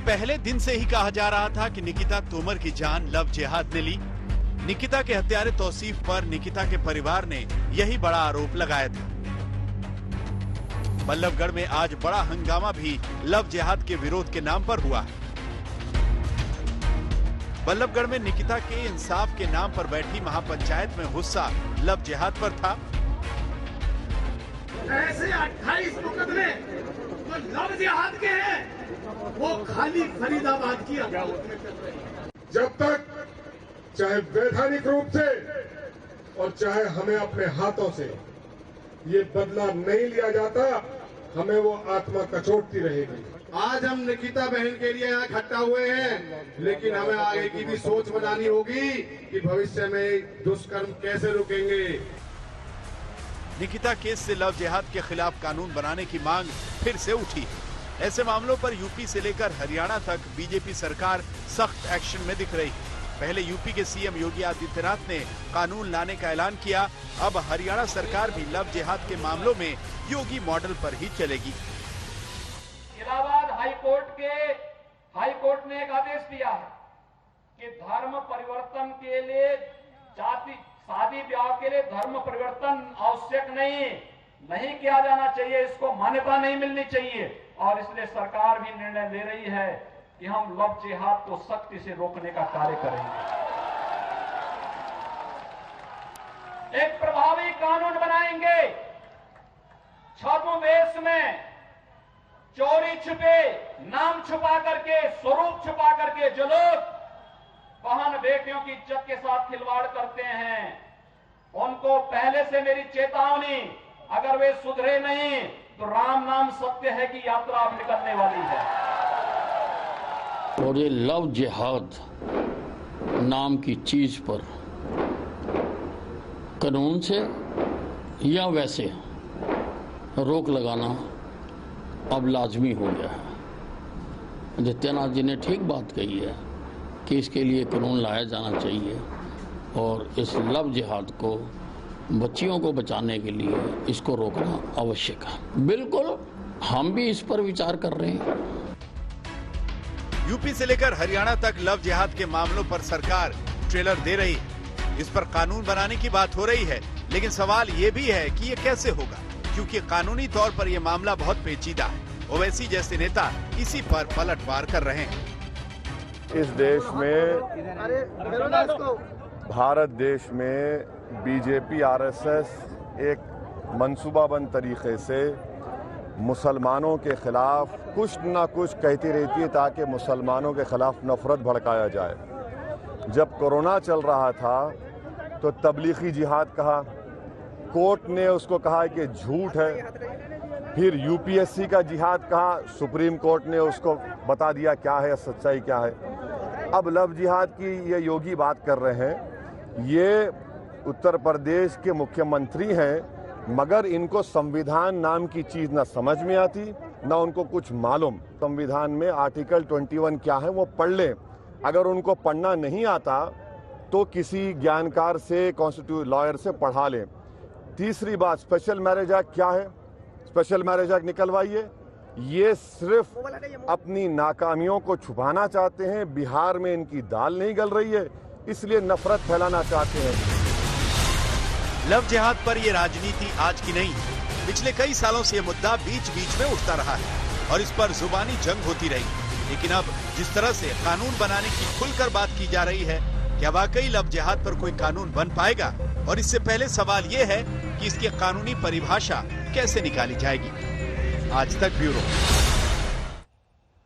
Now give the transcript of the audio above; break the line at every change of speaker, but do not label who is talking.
पहले दिन से ही कहा जा रहा था कि निकिता तोमर की जान लव जिहाद ने ली। निकिता के हत्यारे तौसीफ पर निकिता के परिवार ने यही बड़ा आरोप लगाया था। बल्लभगढ़ में आज बड़ा हंगामा भी लव जिहाद के विरोध के नाम पर हुआ है। बल्लभगढ़ में निकिता के इंसाफ के नाम पर बैठी महापंचायत में गुस्सा लव जिहाद पर था।
ऐसे 28 मुकदमे जो लव जिहाद के हैं वो खाली फरीदाबाद की
जब तक चाहे वैधानिक रूप से और चाहे हमें अपने हाथों से ये बदला नहीं लिया जाता, हमें वो आत्मा कचोटती रहेगी।
आज हम निकिता बहन के लिए यहाँ इकट्ठा हुए हैं, लेकिन हमें आगे की भी सोच बनानी होगी कि भविष्य में दुष्कर्म कैसे रुकेंगे।
निकिता केस से लव जिहाद के खिलाफ कानून बनाने की मांग फिर से उठी है। ऐसे मामलों पर यूपी से लेकर हरियाणा तक बीजेपी सरकार सख्त एक्शन में दिख रही है। पहले यूपी के सीएम योगी आदित्यनाथ ने कानून लाने का ऐलान किया। अब हरियाणा सरकार भी लव जिहाद के मामलों में योगी मॉडल पर ही चलेगी।
इलाहाबाद हाई कोर्ट ने एक आदेश दिया है कि धर्म परिवर्तन के लिए शादी ब्याह के लिए धर्म परिवर्तन आवश्यक नहीं किया जाना चाहिए, इसको मान्यता नहीं मिलनी चाहिए। और इसलिए सरकार भी निर्णय ले रही है कि हम लव जिहाद को सख्ती से रोकने का कार्य करेंगे। एक प्रभावी कानून बनाएंगे। छद्मवेश में चोरी छुपे, नाम छुपा करके, स्वरूप छुपा करके जो लोग बहन बेटियों की इज्जत के साथ खिलवाड़ करते हैं, उनको पहले से मेरी चेतावनी, अगर वे सुधरे नहीं तो राम नाम सत्य है कि यात्रा अब निकलने वाली है।
और ये लव जिहाद नाम की चीज पर कानून से या वैसे रोक लगाना अब लाजमी हो गया है। आदित्यनाथ जी ने ठीक बात कही है कि इसके लिए कानून लाया जाना चाहिए और इस लव जिहाद को बच्चियों को बचाने के लिए इसको रोकना आवश्यक है। बिल्कुल, हम भी इस पर विचार कर रहे हैं।
यूपी से लेकर हरियाणा तक लव जिहाद के मामलों पर सरकार ट्रेलर दे रही है। इस पर कानून बनाने की बात हो रही है, लेकिन सवाल ये भी है कि ये कैसे होगा, क्योंकि कानूनी तौर पर यह मामला बहुत पेचीदा है। ओवैसी जैसे नेता इसी पर पलटवार कर रहे हैं।
इस देश में, भारत देश में बीजेपी आरएसएस एक मंसूबाबंद तरीके से मुसलमानों के खिलाफ कुछ ना कुछ कहती रहती है ताकि मुसलमानों के खिलाफ नफरत भड़काया जाए। जब कोरोना चल रहा था तो तबलीगी जिहाद कहा, कोर्ट ने उसको कहा कि झूठ है। फिर यूपीएससी का जिहाद कहा, सुप्रीम कोर्ट ने उसको बता दिया क्या है, सच्चाई क्या है। अब लव जिहाद की ये योगी बात कर रहे हैं। ये उत्तर प्रदेश के मुख्यमंत्री हैं, मगर इनको संविधान नाम की चीज ना समझ में आती, ना उनको कुछ मालूम। संविधान में आर्टिकल 21 क्या है वो पढ़ लें। अगर उनको पढ़ना नहीं आता तो किसी ज्ञानकार से, कॉन्स्टिट्यूशन लॉयर से पढ़ा लें। तीसरी बात, स्पेशल मैरिज एक्ट क्या है? स्पेशल मैरिज एक्ट निकलवाइए। ये सिर्फ अपनी नाकामियों को छुपाना चाहते हैं। बिहार में इनकी दाल नहीं गल रही है, इसलिए नफरत फैलाना चाहते हैं।
लव जिहाद पर यह राजनीति आज की नहीं, पिछले कई सालों से यह मुद्दा बीच बीच में उठता रहा है और इस पर जुबानी जंग होती रही। लेकिन अब जिस तरह से कानून बनाने की खुलकर बात की जा रही है, क्या वाकई लव जिहाद पर कोई कानून बन पाएगा? और इससे पहले सवाल ये है कि इसकी कानूनी परिभाषा कैसे निकाली जाएगी। आज तक ब्यूरो।